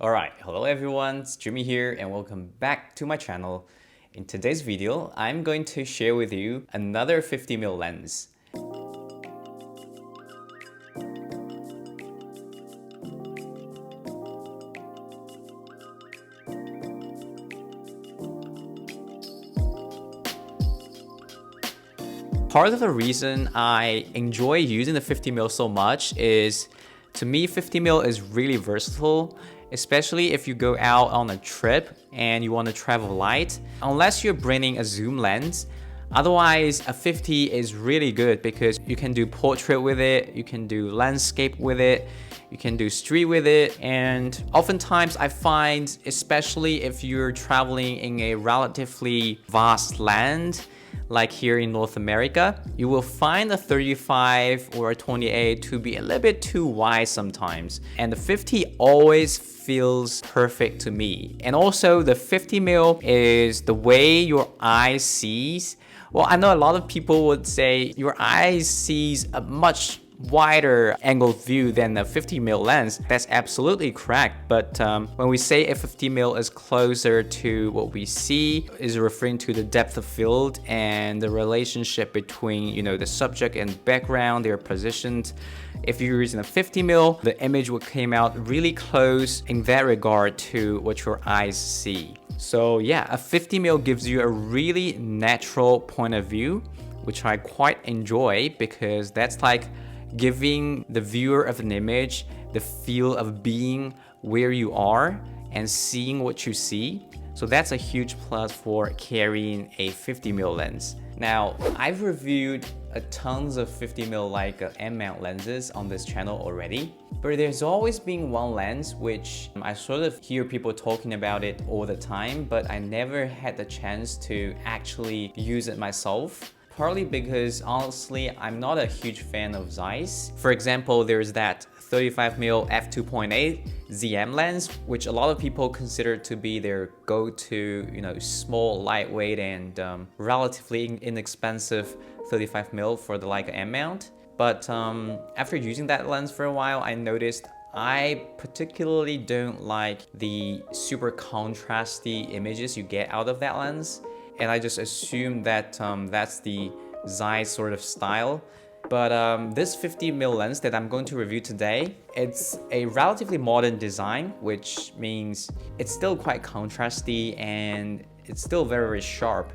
Alright, hello everyone, it's Jimmy here and welcome back to my channel. In today's video, I'm going to share with you another 50mm lens. Part of the reason I enjoy using the 50mm so much is, to me, 50mm is really versatile, especially if you go out on a trip and you want to travel light. Unless you're bringing a zoom lens, otherwise a 50 is really good because you can do portrait with it, you can do landscape with it, you can do street with it, and oftentimes I find, especially if you're traveling in a relatively vast land, like here in North America, you will find a 35 or a 28 to be a little bit too wide sometimes. And the 50 always feels perfect to me. And also the 50mm is the way your eye sees. Well, I know a lot of people would say your eye sees a much wider angle view than a 50mm lens. That's absolutely correct, but when we say a 50mm is closer to what we see, is referring to the depth of field and the relationship between, the subject and background, they're positioned. If you're using a 50mm, the image will come out really close in that regard to what your eyes see. So yeah, a 50mm gives you a really natural point of view, which I quite enjoy because that's like giving the viewer of an image the feel of being where you are and seeing what you see. So that's a huge plus for carrying a 50mm lens. Now, I've reviewed tons of 50mm Leica M-mount lenses on this channel already, but there's always been one lens which I sort of hear people talking about it all the time, but I never had the chance to actually use it myself. Partly because, honestly, I'm not a huge fan of Zeiss. For example, there's that 35mm f2.8 ZM lens, which a lot of people consider to be their go-to, small, lightweight, and relatively inexpensive 35mm for the Leica M mount. But after using that lens for a while, I noticed I particularly don't like the super contrasty images you get out of that lens. And I just assume that that's the Zeiss sort of style. But this 50mm lens that I'm going to review today, it's a relatively modern design, which means it's still quite contrasty and it's still very, very sharp.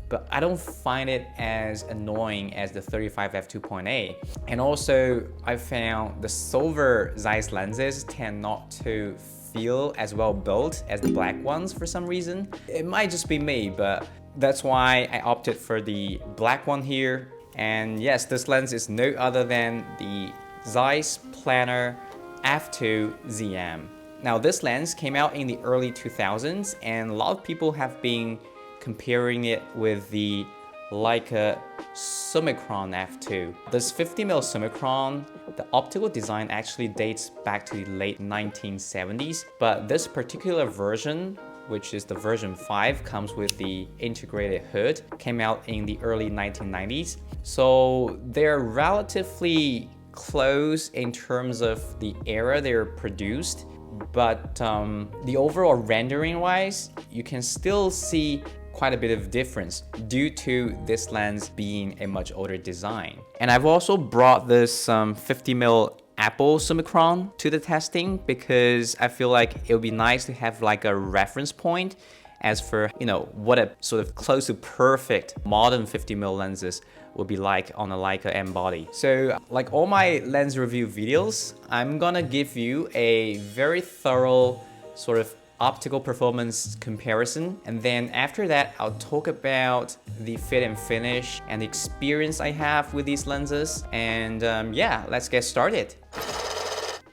But I don't find it as annoying as the 35 f2.8. And also, I found the silver Zeiss lenses tend not to feel as well built as the black ones for some reason. It might just be me, but that's why I opted for the black one here. And yes, this lens is no other than the Zeiss Planar f2 ZM. Now, this lens came out in the early 2000s, and a lot of people have been comparing it with the Leica Summicron f2. This 50mm Summicron, the optical design actually dates back to the late 1970s, but this particular version, which is the version 5, comes with the integrated hood, came out in the early 1990s. So they're relatively close in terms of the era they're produced, but the overall rendering wise, you can still see quite a bit of difference due to this lens being a much older design. And I've also brought this 50mm Apple Summicron to the testing because I feel like it would be nice to have like a reference point as for, what a sort of close to perfect modern 50mm lenses would be like on a Leica M body. So like all my lens review videos, I'm gonna give you a very thorough sort of optical performance comparison, and then after that I'll talk about the fit and finish and the experience I have with these lenses, and yeah, let's get started.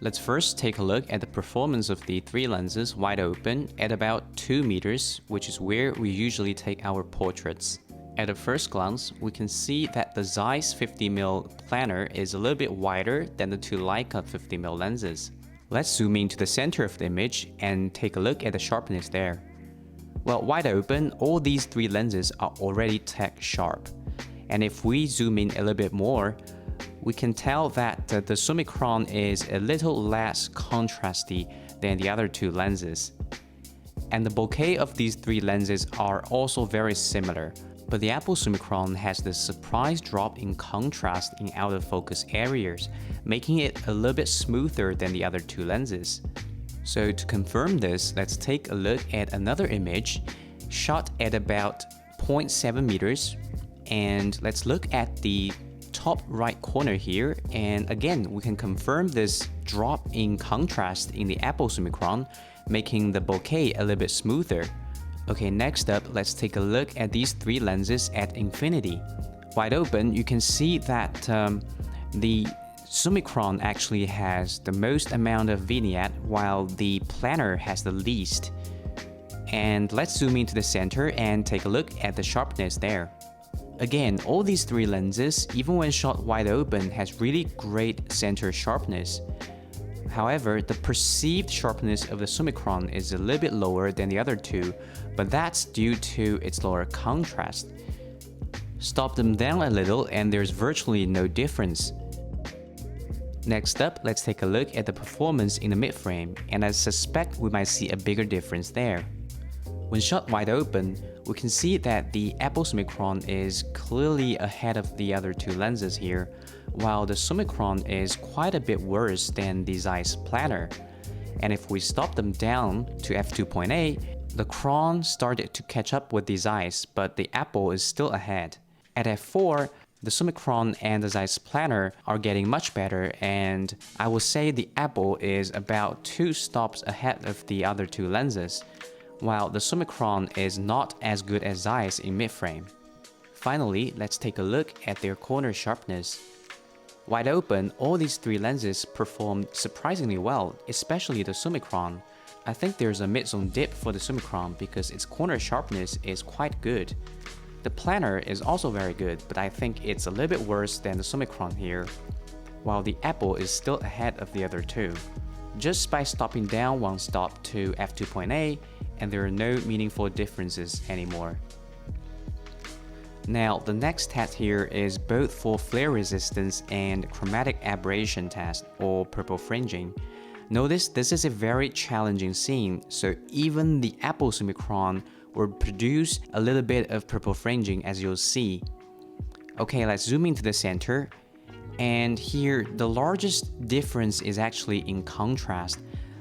Let's first take a look at the performance of the three lenses wide open at about 2 meters, which is where we usually take our portraits. At a first glance, we can see that the Zeiss 50mm planar is a little bit wider than the two Leica 50mm lenses. Let's zoom into the center of the image and take a look at the sharpness there. Well, wide open, all these three lenses are already tech sharp. And if we zoom in a little bit more, we can tell that the Summicron is a little less contrasty than the other two lenses. And the bokeh of these three lenses are also very similar, but the Apple Summicron has this surprise drop in contrast in out of focus areas, making it a little bit smoother than the other two lenses. So to confirm this, let's take a look at another image shot at about 0.7 meters, and let's look at the top right corner here, and again we can confirm this drop in contrast in the Apple Summicron, making the bokeh a little bit smoother. Okay, next up, let's take a look at these three lenses at infinity. Wide open, you can see that the Summicron actually has the most amount of vignette, while the Planar has the least. And let's zoom into the center and take a look at the sharpness there. Again, all these three lenses, even when shot wide open, has really great center sharpness. However, the perceived sharpness of the Summicron is a little bit lower than the other two, but that's due to its lower contrast. Stop them down a little and there's virtually no difference. Next up, let's take a look at the performance in the mid-frame, and I suspect we might see a bigger difference there. When shot wide open, we can see that the Apple Summicron is clearly ahead of the other two lenses here, while the Summicron is quite a bit worse than the Zeiss Planar. And if we stop them down to f2.8, the Cron started to catch up with the Zeiss, but the Apple is still ahead. At f4, the Summicron and the Zeiss Planar are getting much better, and I would say the Apple is about 2 stops ahead of the other two lenses, while the Summicron is not as good as Zeiss in mid-frame. Finally, let's take a look at their corner sharpness. Wide open, all these three lenses performed surprisingly well, especially the Summicron. I think there's a mid-zone dip for the Summicron because its corner sharpness is quite good. The Planar is also very good, but I think it's a little bit worse than the Summicron here, while the Apple is still ahead of the other two. Just by stopping down one stop to f2.8, and there are no meaningful differences anymore. Now, the next test here is both for flare resistance and chromatic aberration test, or purple fringing. Notice this is a very challenging scene, so even the Apple Summicron will produce a little bit of purple fringing, as you'll see. Okay, let's zoom into the center, and here the largest difference is actually in contrast.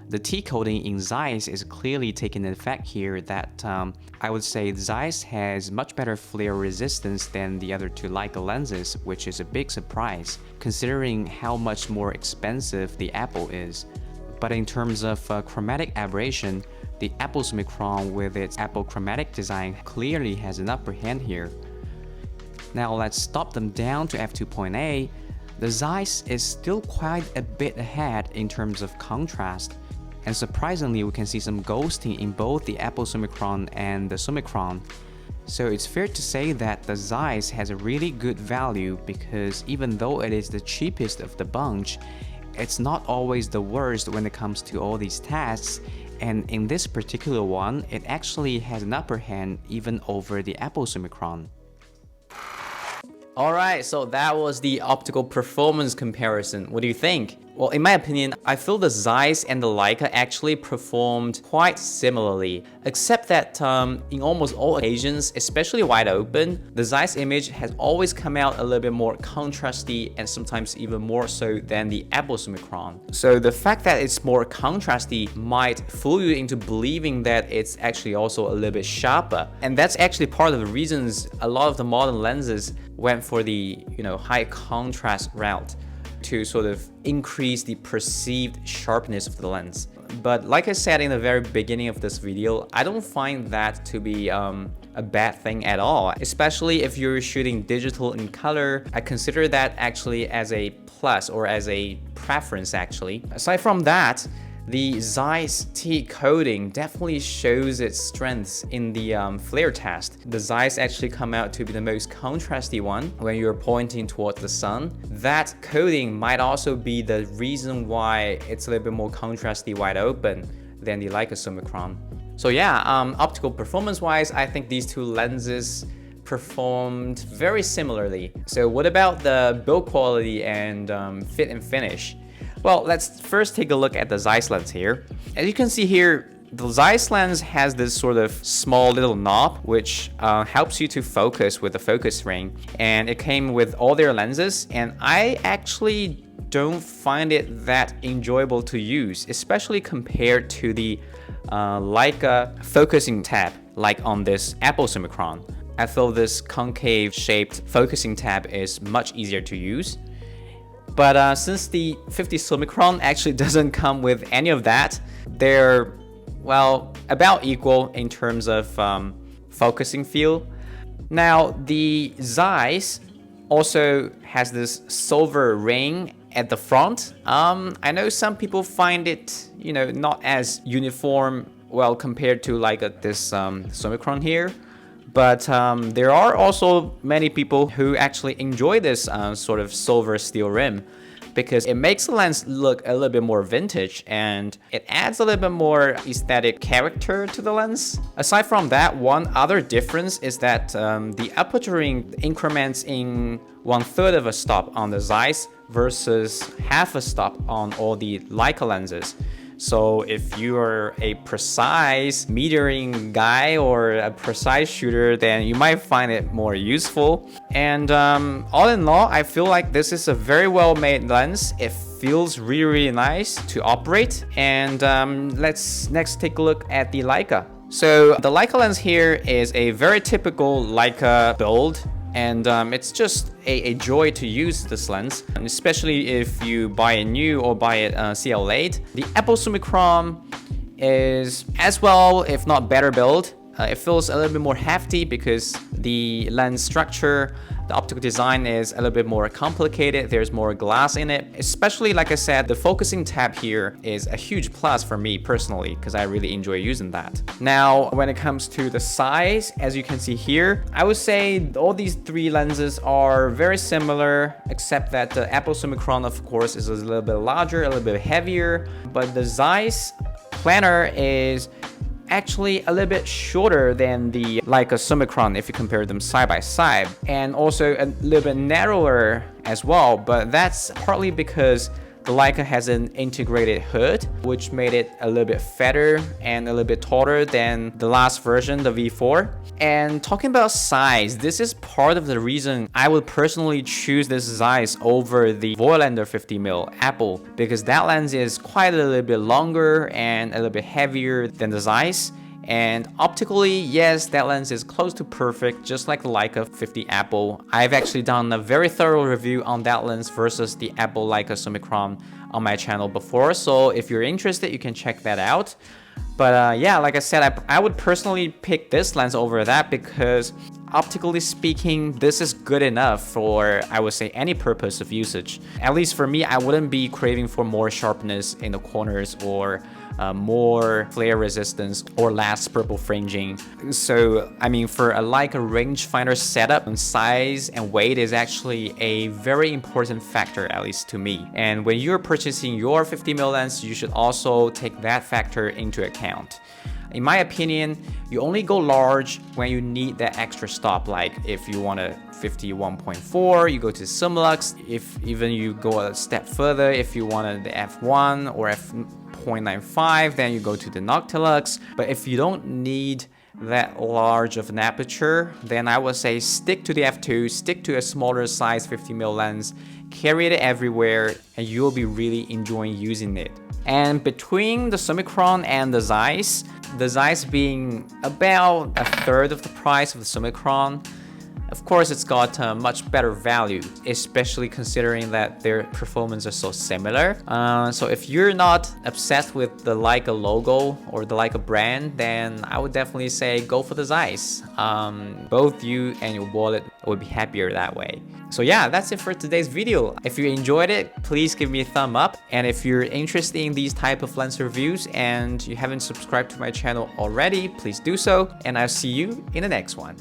The T-coating in Zeiss is clearly taking effect here that I would say Zeiss has much better flare resistance than the other two Leica lenses, which is a big surprise, considering how much more expensive the Apple is. But in terms of chromatic aberration, the Apple Summicron with its Apple chromatic design clearly has an upper hand here. Now let's stop them down to f2.8. The Zeiss is still quite a bit ahead in terms of contrast, and surprisingly we can see some ghosting in both the Apple Summicron and the Summicron. So it's fair to say that the Zeiss has a really good value because even though it is the cheapest of the bunch, it's not always the worst when it comes to all these tests, and in this particular one, it actually has an upper hand even over the Apple Summicron. Alright, so that was the optical performance comparison. What do you think? Well, in my opinion, I feel the Zeiss and the Leica actually performed quite similarly, except that in almost all occasions, especially wide open, the Zeiss image has always come out a little bit more contrasty and sometimes even more so than the Apple Summicron. So the fact that it's more contrasty might fool you into believing that it's actually also a little bit sharper. And that's actually part of the reasons a lot of the modern lenses went for the high contrast route, to sort of increase the perceived sharpness of the lens. But like I said in the very beginning of this video, I don't find that to be a bad thing at all, especially if you're shooting digital in color. I consider that actually as a plus or as a preference actually. Aside from that, the Zeiss T coating definitely shows its strengths in the flare test. The Zeiss actually come out to be the most contrasty one when you're pointing towards the sun. That coating might also be the reason why it's a little bit more contrasty wide open than the Leica Summicron. So yeah, optical performance wise, I think these two lenses performed very similarly. So what about the build quality and fit and finish? Well, let's first take a look at the Zeiss lens here. As you can see here, the Zeiss lens has this sort of small little knob which helps you to focus with the focus ring, and it came with all their lenses, and I actually don't find it that enjoyable to use, especially compared to the Leica focusing tab like on this Apple Summicron. I feel this concave shaped focusing tab is much easier to use. But since the 50 Summicron actually doesn't come with any of that, they're, well, about equal in terms of focusing feel. Now, the Zeiss also has this silver ring at the front. I know some people find it, not as uniform, well, compared to like this Summicron here. But there are also many people who actually enjoy this sort of silver steel rim, because it makes the lens look a little bit more vintage and it adds a little bit more aesthetic character to the lens. Aside from that, one other difference is that the aperture ring increments in 1/3 of a stop on the Zeiss versus half a stop on all the Leica lenses. So if you are a precise metering guy or a precise shooter, then you might find it more useful. And all in all, I feel like this is a very well made lens. It feels really, really nice to operate. And let's next take a look at the Leica. So the Leica lens here is a very typical Leica build. And it's just a joy to use this lens, especially if you buy it new or buy it CL8. The Apple Summicron is as well, if not better build. It feels a little bit more hefty because the lens structure, the optical design is a little bit more complicated. There's more glass in it. Especially, like I said, the focusing tab here is a huge plus for me personally, because I really enjoy using that. Now, when it comes to the size, as you can see here, I would say all these three lenses are very similar, except that the Apple Summicron, of course, is a little bit larger, a little bit heavier. But the Zeiss Planar is actually a little bit shorter than the Leica Summicron if you compare them side by side, and also a little bit narrower as well, but that's partly because the Leica has an integrated hood, which made it a little bit fatter and a little bit taller than the last version, the V4. And talking about size, this is part of the reason I would personally choose this Zeiss over the Voigtlander 50mm Apple, because that lens is quite a little bit longer and a little bit heavier than the Zeiss. And optically, yes, that lens is close to perfect, just like the Leica 50 Apple. I've actually done a very thorough review on that lens versus the Apple Leica Summicron on my channel before, so if you're interested, you can check that out. But yeah, like I said, I would personally pick this lens over that because optically speaking, this is good enough for, I would say, any purpose of usage. At least for me, I wouldn't be craving for more sharpness in the corners or more flare resistance or less purple fringing. So, I mean, for a Leica rangefinder setup, size and weight is actually a very important factor, at least to me. And when you're purchasing your 50mm lens, you should also take that factor into account. In my opinion, you only go large when you need that extra stop. Like if you want a 51.4, you go to Summilux. If even you go a step further, if you wanted the f1 or f.95, then you go to the Noctilux. But if you don't need that large of an aperture, then I would say stick to the f2, stick to a smaller size 50mm lens, carry it everywhere, and you'll be really enjoying using it. And between the Summicron and the Zeiss being about a third of the price of the Summicron, of course it's got much better value, especially considering that their performance is so similar. So if you're not obsessed with the Leica logo or the Leica brand, then I would definitely say go for the Zeiss. Both you and your wallet would be happier that way. So yeah, that's it for today's video. If you enjoyed it, please give me a thumb up. And if you're interested in these type of lens reviews and you haven't subscribed to my channel already, please do so. And I'll see you in the next one.